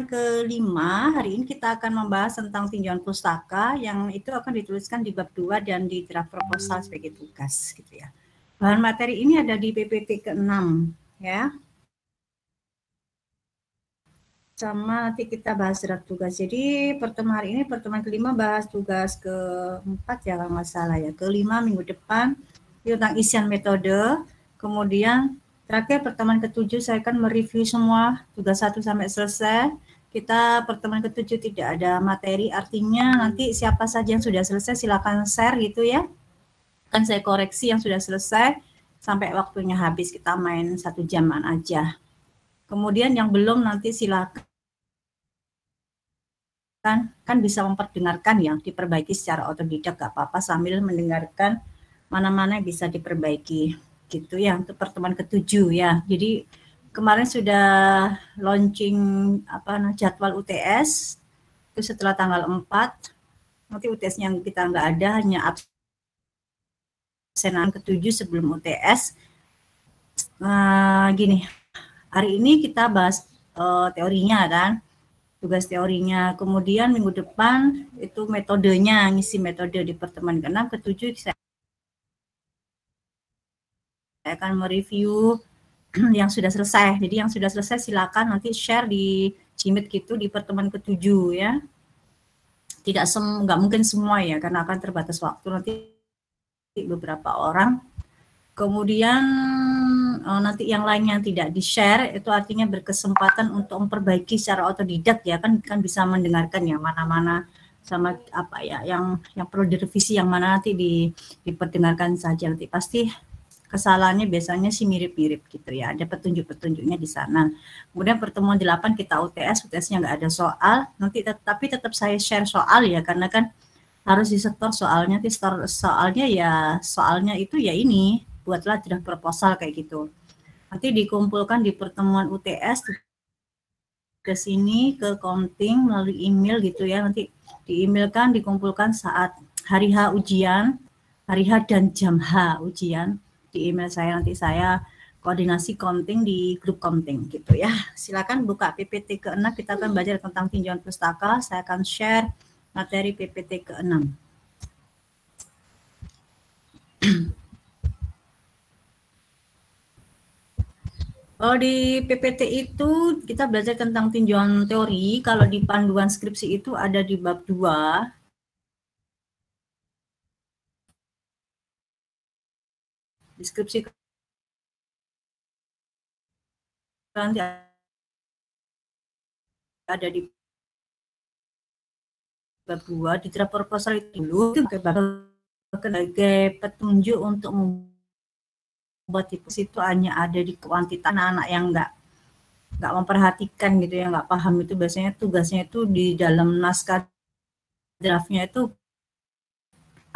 kelima, hari ini kita akan membahas tentang tinjauan pustaka yang itu akan dituliskan di bab 2 dan di draft proposal sebagai tugas gitu ya. Bahan materi ini ada di PPT ke-6 ya. Sama nanti kita bahas draft tugas. Jadi pertemuan hari ini, pertemuan kelima bahas tugas keempat ya kalau nggak salah ya. Kelima minggu depan tentang isian metode. Kemudian terakhir pertemuan ketujuh saya akan mereview semua tugas 1 sampai selesai. Kita pertemuan ketujuh tidak ada materi, artinya nanti siapa saja yang sudah selesai silakan share gitu ya. Kan saya koreksi yang sudah selesai sampai waktunya habis, kita main 1 jaman aja. Kemudian yang belum nanti silakan kan bisa memperdengarkan yang diperbaiki secara otodidak, gak apa-apa sambil mendengarkan mana-mana yang bisa diperbaiki gitu ya untuk pertemuan ketujuh ya. Jadi kemarin sudah launching jadwal UTS itu setelah tanggal 4. Nanti UTS yang kita nggak ada, hanya absenan ketujuh sebelum UTS. Gini, hari ini kita bahas teorinya kan, tugas teorinya. Kemudian minggu depan itu metodenya, ngisi metode di pertemuan ke-6, ke-7 saya akan mereview yang sudah selesai. Jadi yang sudah selesai silakan nanti share di Jimit gitu di pertemuan ke-7 ya. Nggak mungkin semua ya, karena akan terbatas waktu, nanti beberapa orang. Kemudian nanti yang lainnya tidak di-share, itu artinya berkesempatan untuk memperbaiki secara otodidak ya, kan bisa mendengarkan ya mana-mana sama apa ya yang perlu direvisi, yang mana nanti diperdengarkan saja. Nanti pasti kesalahannya biasanya sih mirip-mirip gitu ya, ada petunjuk-petunjuknya di sana. Kemudian pertemuan 8 kita UTS-nya nggak ada soal, nanti tapi tetap saya share soal ya, karena kan harus disetor soalnya. Soalnya itu ya ini, buatlah draft proposal kayak gitu. Nanti dikumpulkan di pertemuan UTS ke sini, ke counting melalui email gitu ya, nanti di-emailkan, dikumpulkan saat hari H ujian, hari H dan jam H ujian, di email saya, nanti saya koordinasi counting di grup counting gitu ya. Silakan buka PPT ke-6, kita akan belajar tentang tinjauan pustaka. Saya akan share materi PPT ke-6. Kalau di PPT itu kita belajar tentang tinjauan teori. Kalau di panduan skripsi itu ada di bab 2. Deskripsi nanti ada di bab 2. Di draft proposal itu dulu sebagai petunjuk untuk membuat tips itu hanya ada di kuantitas. Anak-anak yang nggak memperhatikan gitu ya, nggak paham itu biasanya tugasnya itu di dalam naskah draftnya itu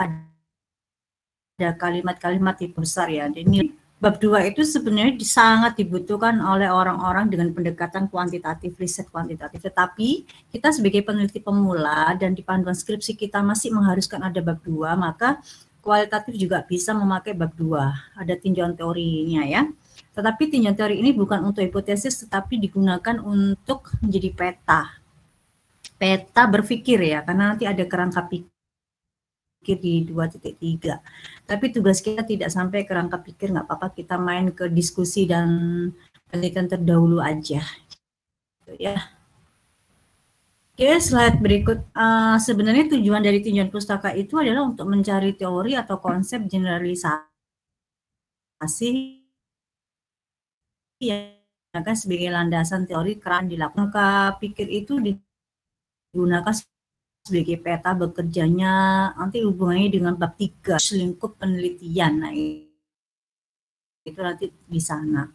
ada kalimat-kalimat tipe besar ya. Jadi bab 2 itu sebenarnya sangat dibutuhkan oleh orang-orang dengan pendekatan kuantitatif, riset kuantitatif. Tetapi kita sebagai peneliti pemula dan di panduan skripsi kita masih mengharuskan ada bab 2, maka kualitatif juga bisa memakai bab 2. Ada tinjauan teorinya ya. Tetapi tinjauan teori ini bukan untuk hipotesis, tetapi digunakan untuk menjadi peta berpikir ya, karena nanti ada kerangka pikir di 2.3. Tapi tugas kita tidak sampai kerangka pikir, nggak apa-apa, kita main ke diskusi dan penelitian terdahulu aja gitu ya. Oke, slide berikut. Sebenarnya tujuan dari tinjauan pustaka itu adalah untuk mencari teori atau konsep generalisasi yang kan sebagai landasan teori kerang dilakukan. Kerangka pikir itu digunakan sebagai peta bekerjanya, nanti hubungannya dengan bab 3 lingkup penelitian. Nah, itu nanti di sana.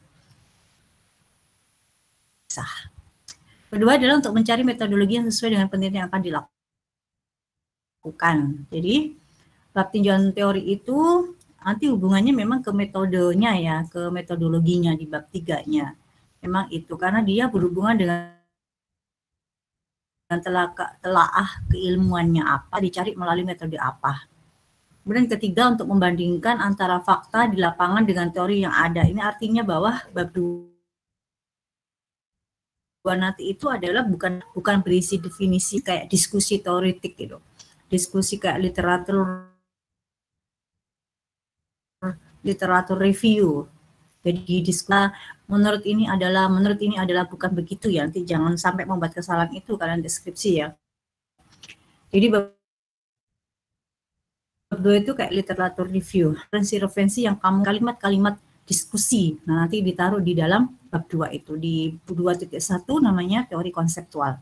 Kedua adalah untuk mencari metodologi yang sesuai dengan penelitian yang akan dilakukan. Jadi bab tinjauan teori itu nanti hubungannya memang ke metodenya ya, ke metodologinya di bab 3-nya. Memang itu karena dia berhubungan dengan telaah keilmuannya apa, dicari melalui metode apa. Kemudian ketiga untuk membandingkan antara fakta di lapangan dengan teori yang ada. Ini artinya bahwa bab 2 nanti itu adalah bukan berisi definisi kayak diskusi teoretik gitu, diskusi kayak literatur review. Jadi menurut ini adalah bukan begitu ya, nanti jangan sampai membuat kesalahan itu kalian deskripsi ya. Jadi bab 2 itu kayak literatur review, referensi yang kamu kalimat-kalimat diskusi. Nah, nanti ditaruh di dalam bab 2 itu, di 2.1 namanya teori konseptual.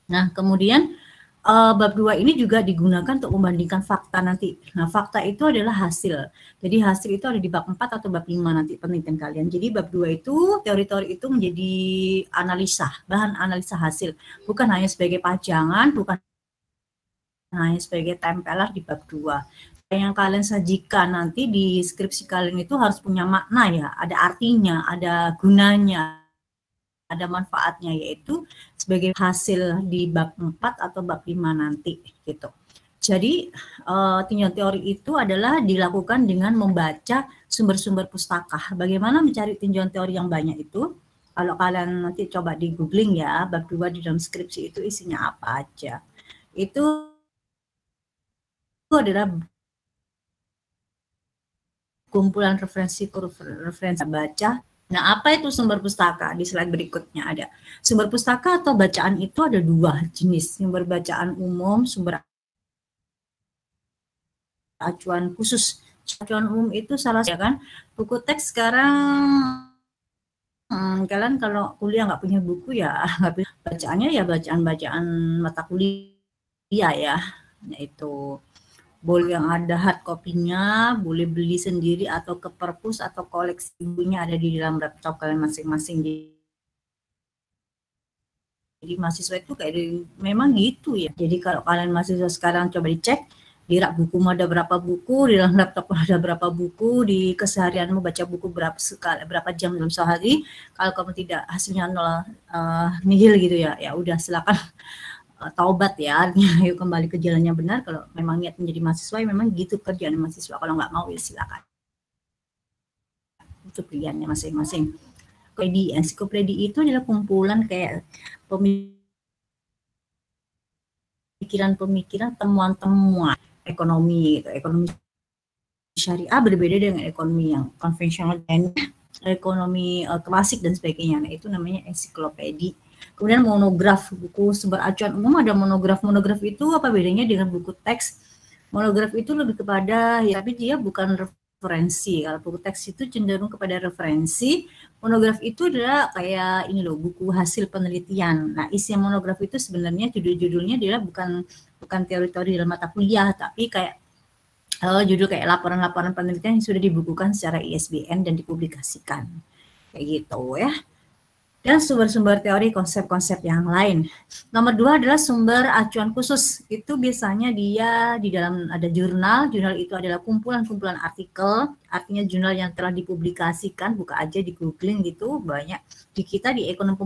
Nah, kemudian bab 2 ini juga digunakan untuk membandingkan fakta nanti. Nah, fakta itu adalah hasil. Jadi hasil itu ada di bab 4 atau bab 5 nanti penelitian kalian. Jadi bab 2 itu, teori-teori itu menjadi bahan analisa hasil. Bukan hanya sebagai pajangan, bukan hanya sebagai tempelan di bab 2. Yang kalian sajikan nanti di skripsi kalian itu harus punya makna ya, ada artinya, ada gunanya, ada manfaatnya, yaitu sebagai hasil di bab 4 atau bab 5 nanti gitu. Jadi tinjauan teori itu adalah dilakukan dengan membaca sumber-sumber pustaka. Bagaimana mencari tinjauan teori yang banyak itu? Kalau kalian nanti coba di googling ya, bab 2 di dalam skripsi itu isinya apa aja. Itu adalah kumpulan referensi baca. Nah, apa itu sumber pustaka? Di slide berikutnya ada. Sumber pustaka atau bacaan itu ada 2 jenis. Sumber bacaan umum, sumber acuan khusus. Acuan umum itu salah satu kan. Buku teks sekarang kalian kalau kuliah nggak punya buku ya, bacaannya ya bacaan-bacaan mata kuliah ya. Yaitu boleh yang ada hard copy-nya, boleh beli sendiri atau ke perpus atau koleksi bukunya ada di dalam laptop kalian masing-masing. Jadi mahasiswa itu kayak memang gitu ya. Jadi kalau kalian mahasiswa sekarang coba dicek, di rak buku ada berapa buku, di dalam laptop ada berapa buku, di keseharianmu baca buku berapa jam dalam sehari. Kalau kamu tidak hasilnya nol nihil gitu ya, ya udah silakan taubat ya, yuk kembali ke jalan yang benar. Kalau memang niat menjadi mahasiswa ya memang gitu kerjaan mahasiswa, kalau nggak mau ya silakan, itu pilihannya masing-masing. Ensiklopedia itu adalah kumpulan kayak pemikiran-pemikiran, temuan-temuan ekonomi gitu. Ekonomi syariah berbeda dengan ekonomi yang konvensional dan ekonomi klasik dan sebagainya. Nah, itu namanya ensiklopedia. Kemudian monograf, buku sumber acuan umum ada monograf. Monograf itu apa bedanya dengan buku teks? Monograf itu lebih kepada, ya, tapi dia bukan referensi. Kalau buku teks itu cenderung kepada referensi. Monograf itu adalah kayak ini loh, buku hasil penelitian. Nah, isi monograf itu sebenarnya judul-judulnya adalah bukan teori-teori dalam mata kuliah, tapi kayak judul kayak laporan-laporan penelitian yang sudah dibukukan secara ISBN dan dipublikasikan. Kayak gitu ya. Dan sumber-sumber teori konsep-konsep yang lain. Nomor 2 adalah sumber acuan khusus. Itu biasanya dia di dalam ada jurnal. Jurnal itu adalah kumpulan-kumpulan artikel. Artinya jurnal yang telah dipublikasikan. Buka aja di googling gitu. Banyak. Di kita di ekonomi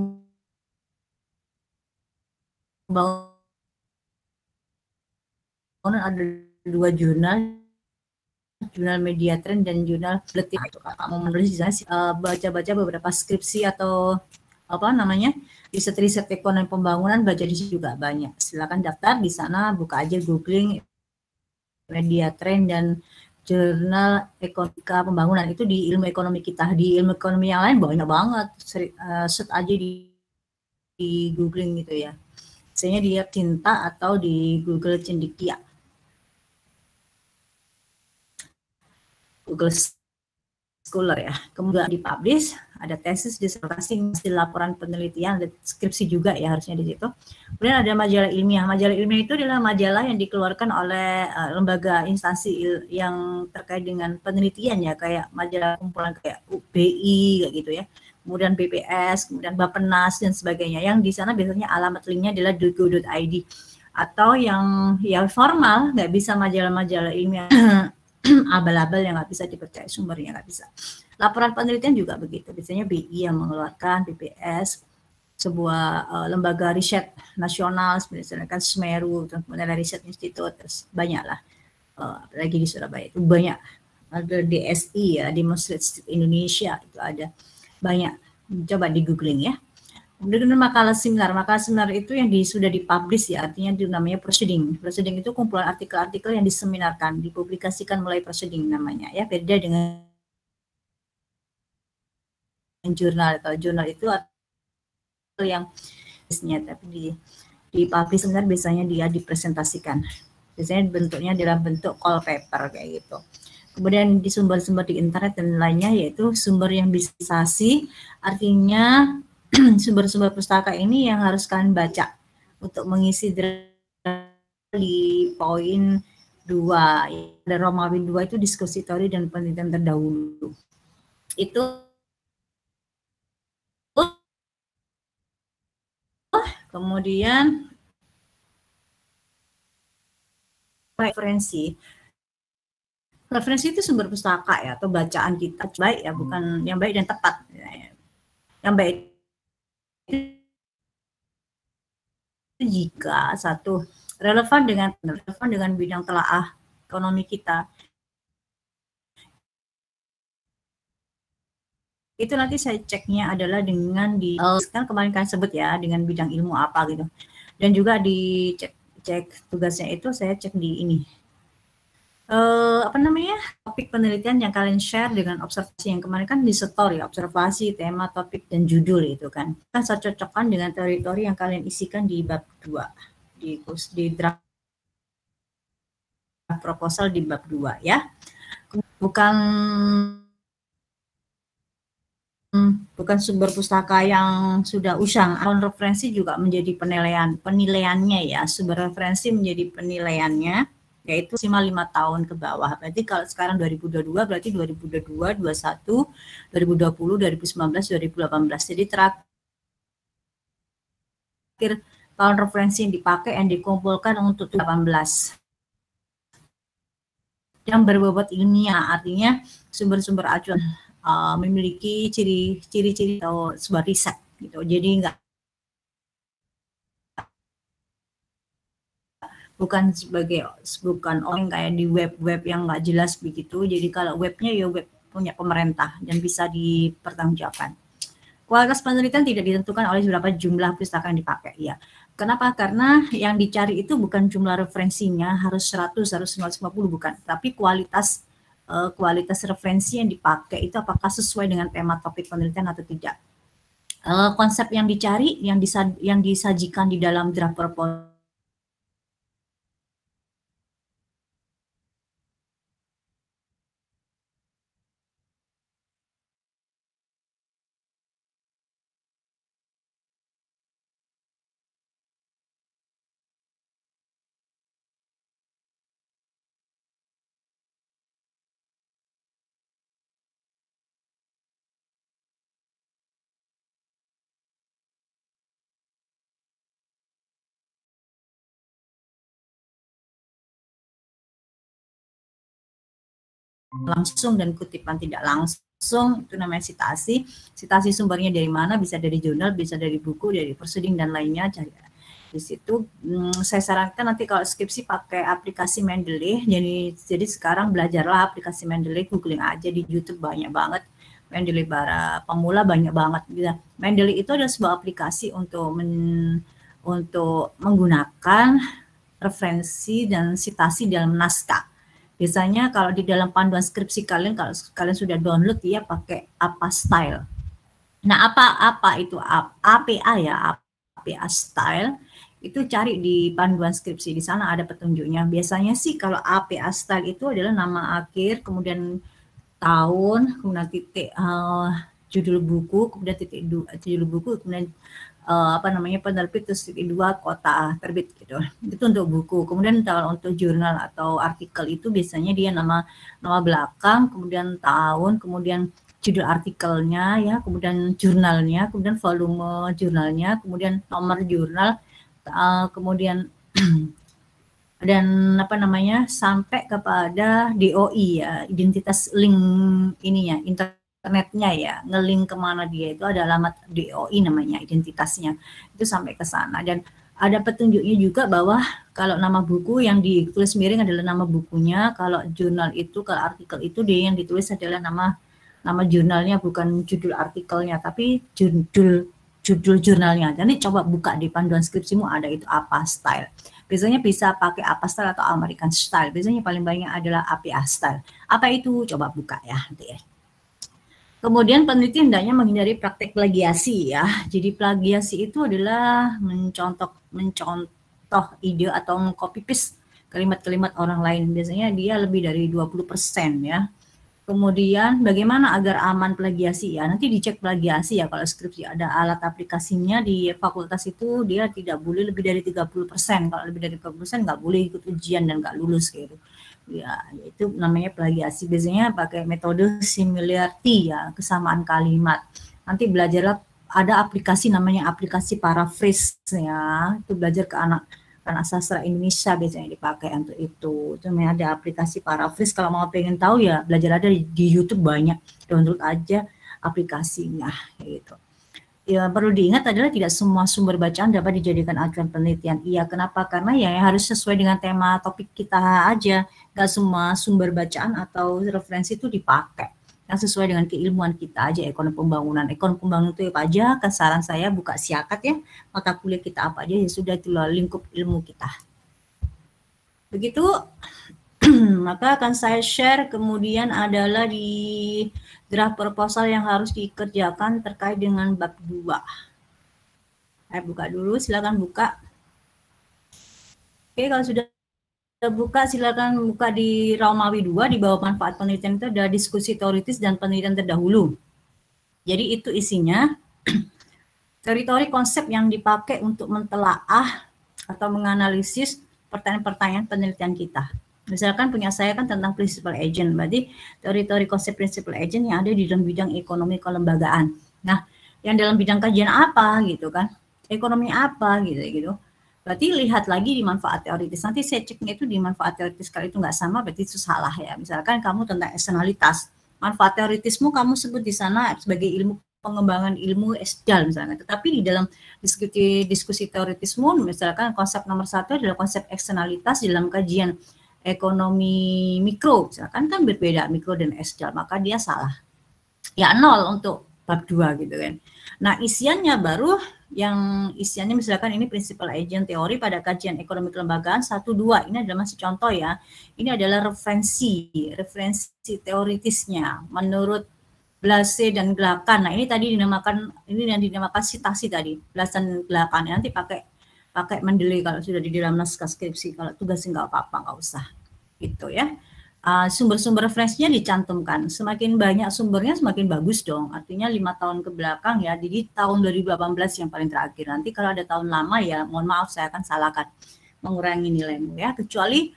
pembangunan ada 2 jurnal. Jurnal Media Trend dan jurnal Bletik. Itu kalau mau menulis di sana baca-baca beberapa skripsi atau apa namanya riset-riset ekonomi pembangunan, baca di situ juga banyak. Silakan daftar di sana, buka aja googling Media Trend dan jurnal ekonomika pembangunan. Itu di ilmu ekonomi kita. Di ilmu ekonomi yang lain banyak banget. Search aja di googling gitu ya. Misalnya dia Cinta atau di Google Cendekia. Google Scholar ya. Kemudian dipublish, ada tesis, disertasi, hasil laporan penelitian, ada skripsi juga ya harusnya di situ. Kemudian ada majalah ilmiah. Majalah ilmiah itu adalah majalah yang dikeluarkan oleh lembaga instansi yang terkait dengan penelitian ya, kayak majalah kumpulan kayak UBI kayak gitu ya. Kemudian BPS, kemudian Bappenas dan sebagainya. Yang di sana biasanya alamat linknya adalah .go.id. Atau yang formal, nggak bisa majalah-majalah ilmiah abal-abal yang nggak bisa dipercaya sumbernya, nggak bisa. Laporan penelitian juga begitu, biasanya BI yang mengeluarkan, BPS, sebuah lembaga riset nasional, misalnya kan Semeru, kemudian riset institut, terus banyak lah, apalagi di Surabaya itu banyak, ada DSI ya, Demonstrate Indonesia itu ada banyak, coba di googling ya. Kemudian makalah seminar itu yang sudah dipublish ya, artinya itu namanya proceeding. Proceeding itu kumpulan artikel-artikel yang diseminarkan, dipublikasikan mulai proceeding namanya ya, beda dengan jurnal. Kalau jurnal itu yang tapi dipublish seminar biasanya dia dipresentasikan. Biasanya bentuknya dalam bentuk call paper kayak gitu. Kemudian di sumber-sumber di internet dan lainnya yaitu sumber yang bisnisasi, artinya sumber-sumber pustaka ini yang harus kalian baca untuk mengisi di poin 2. Ada Romawi 2 itu diskusitori dan penelitian terdahulu. Itu kemudian referensi. Referensi itu sumber pustaka ya, atau bacaan kita baik ya, bukan yang baik dan tepat. Yang baik itu jika satu relevan dengan bidang telaah ekonomi kita. Itu nanti saya ceknya adalah dengan kan kemarin kan sebut ya dengan bidang ilmu apa gitu. Dan juga di cek tugasnya itu saya cek di ini. Topik penelitian yang kalian share dengan observasi yang kemarin kan di story, observasi, tema, topik, dan judul itu kan. Kan saya cocokkan dengan teori-teori yang kalian isikan di bab 2, di draft proposal di bab 2 ya. Bukan sumber pustaka yang sudah usang. Referensi juga menjadi penilaiannya ya. Sumber referensi menjadi penilaiannya yaitu 5 tahun ke bawah. Berarti kalau sekarang 2022 berarti 2022, 2021, 2020, 2019, 2018. Jadi terakhir tahun referensi yang dipakai yang dikumpulkan untuk 2018. Yang berbobot ilmiah, artinya sumber-sumber acuan memiliki ciri-ciri atau sebuah riset gitu. Jadi bukan orang kayak di web yang nggak jelas begitu. Jadi kalau webnya ya web punya pemerintah dan bisa dipertanggungjawabkan. Kualitas penelitian tidak ditentukan oleh berapa jumlah pustaka yang dipakai ya. Kenapa? Karena yang dicari itu bukan jumlah referensinya harus 100, harus 150 bukan, tapi kualitas referensi yang dipakai itu apakah sesuai dengan tema topik penelitian atau tidak. Konsep yang dicari yang disajikan di dalam draft proposal langsung dan kutipan tidak langsung itu namanya sitasi. Sitasi sumbernya dari mana? Bisa dari jurnal, bisa dari buku, dari proceeding dan lainnya. Di situ saya sarankan nanti kalau skripsi pakai aplikasi Mendeley. Jadi sekarang belajarlah aplikasi Mendeley, googling aja di YouTube banyak banget. Mendeley para pemula banyak banget. Mendeley itu adalah sebuah aplikasi untuk menggunakan referensi dan sitasi dalam naskah. Biasanya kalau di dalam panduan skripsi kalian, kalau kalian sudah download ya pakai APA style. Nah, apa itu APA ya, APA style itu cari di panduan skripsi, di sana ada petunjuknya. Biasanya sih kalau APA style itu adalah nama akhir, kemudian tahun, kemudian titik judul buku, kemudian titik judul buku, kemudian penerbit terus titik 2 kota terbit gitu. Itu untuk buku. Kemudian kalau untuk jurnal atau artikel itu biasanya dia nama belakang, kemudian tahun, kemudian judul artikelnya ya, kemudian jurnalnya, kemudian volume jurnalnya, kemudian nomor jurnal, kemudian dan sampai kepada DOI ya, identitas link ininya, internetnya ya, ngelink kemana dia itu ada alamat DOI namanya, identitasnya itu sampai ke sana. Dan ada petunjuknya juga bahwa kalau nama buku yang ditulis miring adalah nama bukunya, kalau jurnal itu, kalau artikel itu dia yang ditulis adalah nama jurnalnya, bukan judul artikelnya, tapi judul jurnalnya. Jadi coba buka di panduan skripsimu ada itu apa style. Biasanya bisa pakai apa style atau American style. Biasanya paling banyak adalah APA style. Apa itu? Coba buka ya nanti ya. Kemudian peneliti hendaknya menghindari praktek plagiasi ya. Jadi plagiasi itu adalah mencontoh ide atau copy paste kalimat-kalimat orang lain. Biasanya dia lebih dari 20% ya. Kemudian bagaimana agar aman plagiasi ya? Nanti dicek plagiasi ya, kalau skripsi ada alat aplikasinya di fakultas itu dia tidak boleh lebih dari 30%. Kalau lebih dari 30% nggak boleh ikut ujian dan nggak lulus gitu. Ya, itu namanya plagiasi. Biasanya pakai metode similarity ya, kesamaan kalimat. Nanti belajarlah ada aplikasi namanya aplikasi paraphrase ya. Itu belajar ke anak sastra Indonesia biasanya dipakai untuk itu. Itu ada aplikasi paraphrase. Kalau mau pengen tahu ya belajar ada di YouTube banyak. Download aja aplikasinya gitu. Ya, perlu diingat adalah tidak semua sumber bacaan dapat dijadikan acuan penelitian. Iya, kenapa? Karena ya harus sesuai dengan tema topik kita aja. Nggak semua sumber bacaan atau referensi itu dipakai. Yang sesuai dengan keilmuan kita aja, ekonomi pembangunan. Ekonomi pembangunan itu apa aja? Saran saya buka siakat ya, mata kuliah kita apa aja, ya sudah itulah lingkup ilmu kita. Begitu, maka akan saya share kemudian adalah di draft proposal yang harus dikerjakan terkait dengan bab 2. Saya buka dulu, silakan buka. Oke, kalau sudah buka silakan buka di Romawi 2 di bawah manfaat penelitian itu ada diskusi teoritis dan penelitian terdahulu. Jadi itu isinya teori-teori konsep yang dipakai untuk mentelaah atau menganalisis pertanyaan-pertanyaan penelitian kita. Misalkan punya saya kan tentang principal agent, berarti teori-teori konsep principal agent yang ada di dalam bidang ekonomi kelembagaan. Nah, yang dalam bidang kajian apa gitu kan? Ekonomi apa gitu. Berarti lihat lagi di manfaat teoritis. Nanti saya ceknya itu di manfaat teoritis. Kalau itu nggak sama berarti itu salah ya. Misalkan kamu tentang eksternalitas. Manfaat teoritismu kamu sebut di sana sebagai ilmu pengembangan ilmu SDAL misalnya. Tetapi di dalam diskusi teoritismu misalkan konsep nomor 1 adalah konsep eksternalitas dalam kajian ekonomi mikro. Misalkan kan berbeda mikro dan SDAL. Maka dia salah. Ya 0 untuk bab 2 gitu kan. Nah isiannya baru yang isiannya misalkan ini principal agent teori pada kajian ekonomi kelembagaan 1-2. Ini adalah masih contoh ya. Ini adalah referensi teoritisnya menurut Blase dan Glakan. Nah ini tadi dinamakan citasi tadi Blase dan Glakan. Nanti pakai Mendeley kalau sudah di dalam naskah skripsi. Kalau tugasnya nggak apa-apa, nggak usah gitu ya. Sumber-sumber referensinya dicantumkan. Semakin banyak sumbernya semakin bagus dong. Artinya 5 tahun ke belakang ya. Jadi tahun 2018 yang paling terakhir. Nanti kalau ada tahun lama ya mohon maaf saya akan salahkan mengurangi nilaimu ya. Kecuali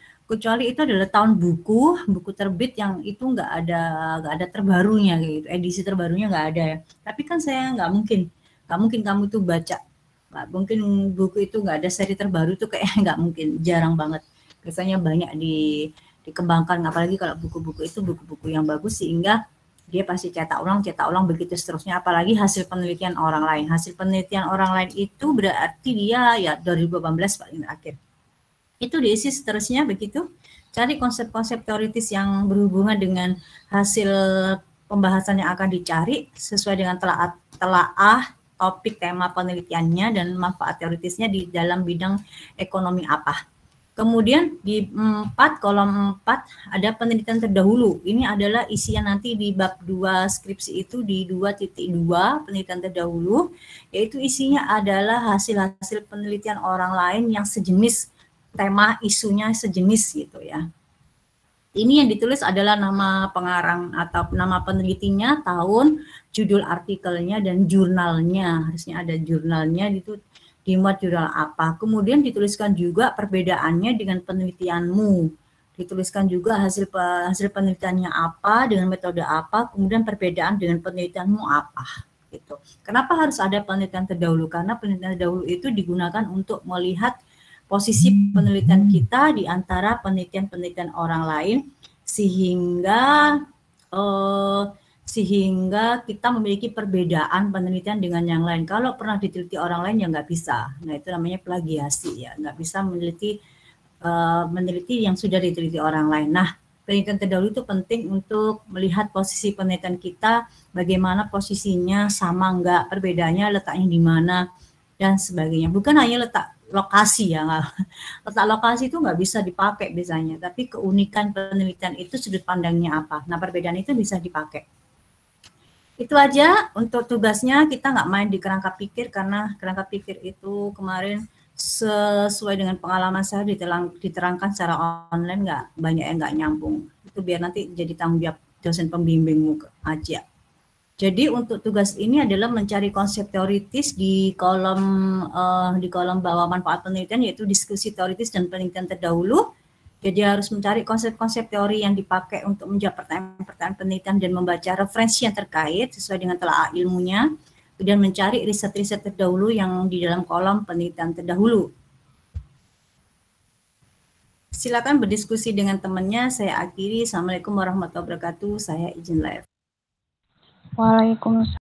itu adalah tahun buku terbit yang itu nggak ada terbarunya gitu. Edisi terbarunya nggak ada ya. Tapi kan saya nggak mungkin kamu tuh baca. Nggak mungkin buku itu nggak ada seri terbaru tuh kayak nggak mungkin. Jarang banget. Biasanya banyak dikembangkan, apalagi kalau buku-buku itu buku-buku yang bagus sehingga dia pasti cetak ulang begitu seterusnya, apalagi hasil penelitian orang lain. Hasil penelitian orang lain itu berarti dia ya 2018 paling terakhir. Itu diisi seterusnya begitu. Cari konsep-konsep teoritis yang berhubungan dengan hasil pembahasan yang akan dicari sesuai dengan telaah topik tema penelitiannya dan manfaat teoritisnya di dalam bidang ekonomi apa. Kemudian di kolom 4 ada penelitian terdahulu. Ini adalah isian nanti di bab 2 skripsi itu di 2.2 penelitian terdahulu, yaitu isinya adalah hasil-hasil penelitian orang lain yang sejenis, tema isunya sejenis gitu ya. Ini yang ditulis adalah nama pengarang atau nama penelitinya, tahun, judul artikelnya, dan jurnalnya. Harusnya ada jurnalnya itu. Dimuat jurnal apa, kemudian dituliskan juga perbedaannya dengan penelitianmu, dituliskan juga hasil penelitiannya apa, dengan metode apa, kemudian perbedaan dengan penelitianmu apa, gitu. Kenapa harus ada penelitian terdahulu? Karena penelitian terdahulu itu digunakan untuk melihat posisi penelitian kita di antara penelitian-penelitian orang lain, sehingga kita memiliki perbedaan penelitian dengan yang lain. Kalau pernah diteliti orang lain ya nggak bisa. Nah itu namanya plagiasi ya, nggak bisa meneliti yang sudah diteliti orang lain. Nah penelitian terdahulu itu penting untuk melihat posisi penelitian kita, bagaimana posisinya, sama enggak, perbedaannya letaknya di mana, dan sebagainya. Bukan hanya letak lokasi ya, letak lokasi itu nggak bisa dipakai biasanya, tapi keunikan penelitian itu sudut pandangnya apa. Nah, perbedaan itu bisa dipakai. Itu aja untuk tugasnya, kita nggak main di kerangka pikir, karena kerangka pikir itu kemarin sesuai dengan pengalaman saya diterangkan secara online, nggak banyak yang nggak nyambung. Itu biar nanti jadi tanggung jawab dosen pembimbingmu aja. Jadi untuk tugas ini adalah mencari konsep teoritis di kolom bawah manfaat penelitian, yaitu diskusi teoritis dan penelitian terdahulu. Jadi harus mencari konsep-konsep teori yang dipakai untuk menjawab pertanyaan-pertanyaan penelitian dan membaca referensi yang terkait sesuai dengan telaah ilmunya. Kemudian mencari riset-riset terdahulu yang di dalam kolom penelitian terdahulu. Silakan berdiskusi dengan temannya. Saya akhiri. Assalamualaikum warahmatullahi wabarakatuh. Saya izin live. Waalaikumsalam.